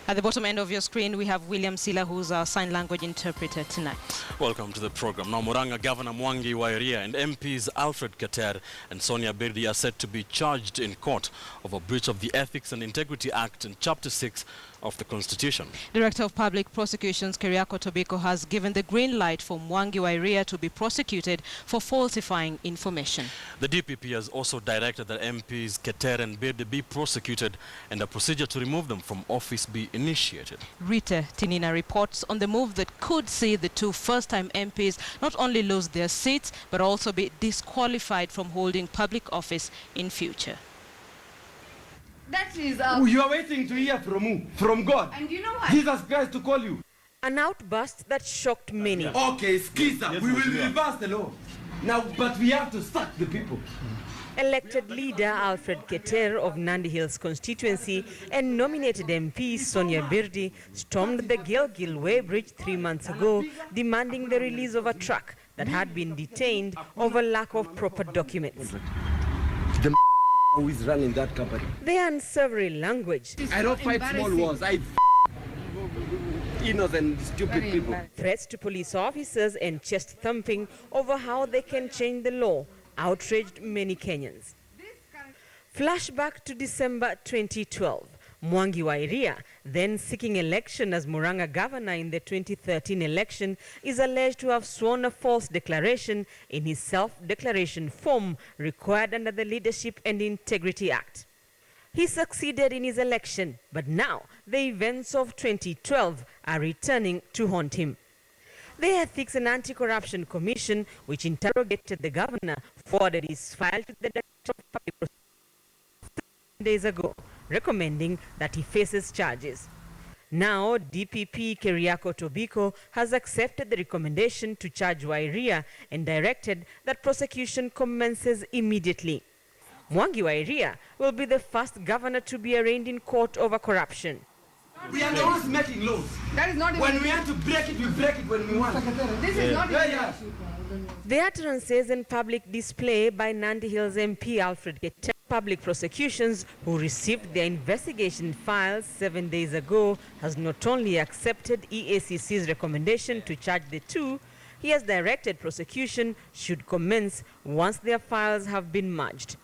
At the bottom end of your screen, we have William Sila, who's our sign language interpreter tonight. Welcome to the program. Now, Muranga Governor Mwangi wa Iria and MPs Alfred Keter and Sonia Birdi are set to be charged in court over breach of the Ethics and Integrity Act and Chapter 6 of the Constitution. Director of Public Prosecutions Keriako Tobiko has given the green light for Mwangi wa Iria to be prosecuted for falsifying information. The DPP has also directed that MPs Keter and Birdi be prosecuted and a procedure to remove them from office be initiated. Rita Tinina reports on the move that could see the two first-time MPs not only lose their seats but also be disqualified from holding public office in future. That is you are waiting to hear from who? From God. And you know what? Jesus Christ to call you. An outburst that shocked many. Okay, Skiza, we will reverse the law. Now, but we have to sack the people. Elected leader Alfred Keter of Nandi Hills constituency and nominated MP Sonia Birdi stormed the Gilgil Way Bridge 3 months ago, demanding the release of a truck that had been detained over lack of proper documents. The who is running that company? The unsavory language. I don't fight small wars. I innocent, stupid people. Threats to police officers and chest thumping over how they can change the law outraged many Kenyans. Flashback to December 2012. Mwangi wa Iria, then seeking election as Muranga Governor in the 2013 election, is alleged to have sworn a false declaration in his self-declaration form required under the Leadership and Integrity Act. He succeeded in his election, but now the events of 2012 are returning to haunt him. The Ethics and Anti-Corruption Commission, which interrogated the governor, forwarded his file to the Director of Public Prosecutions days ago, recommending that he faces charges. Now, DPP Keriako Tobiko has accepted the recommendation to charge Iria and directed that prosecution commences immediately. Mwangi wa Iria will be the first governor to be arraigned in court over corruption. We are the ones making laws. That is not even when we have to break it, we break it when we want. This is not The utterances and public display by Nandi Hills MP Alfred Keter, Public Prosecutions, who received their investigation files 7 days ago, has not only accepted EACC's recommendation to charge the two, he has directed prosecution should commence once their files have been merged.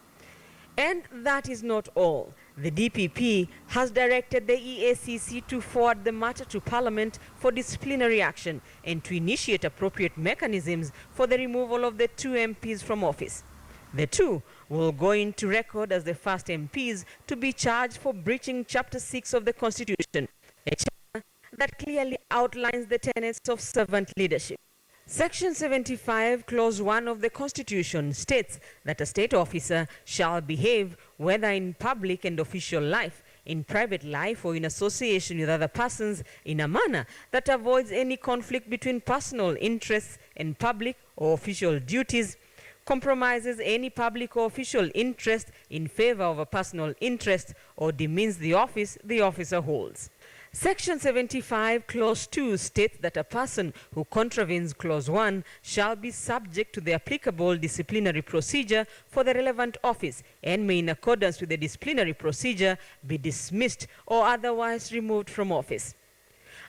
And that is not all. The DPP has directed the EACC to forward the matter to Parliament for disciplinary action and to initiate appropriate mechanisms for the removal of the two MPs from office. The two will go into record as the first MPs to be charged for breaching Chapter 6 of the Constitution, a chapter that clearly outlines the tenets of servant leadership. Section 75, Clause 1 of the Constitution states that a state officer shall behave, whether in public and official life, in private life, or in association with other persons, in a manner that avoids any conflict between personal interests and public or official duties, compromises any public or official interest in favor of a personal interest, or demeans the office the officer holds. Section 75, Clause 2 states that a person who contravenes Clause 1 shall be subject to the applicable disciplinary procedure for the relevant office and may, in accordance with the disciplinary procedure, be dismissed or otherwise removed from office.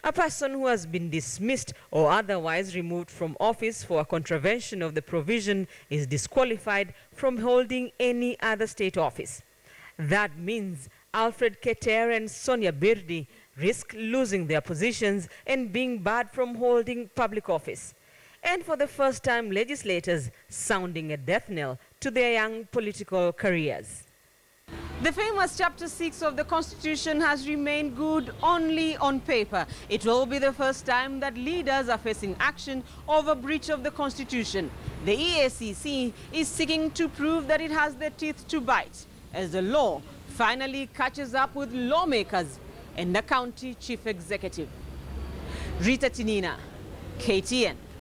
A person who has been dismissed or otherwise removed from office for a contravention of the provision is disqualified from holding any other state office. That means Alfred Keter and Sonia Birdi risk losing their positions and being barred from holding public office. And for the first time, legislators sounding a death knell to their young political careers. The famous Chapter 6 of the Constitution has remained good only on paper. It will be the first time that leaders are facing action over breach of the Constitution. The EACC is seeking to prove that it has the teeth to bite as the law finally catches up with lawmakers and the county chief executive. Rita Tinina, KTN.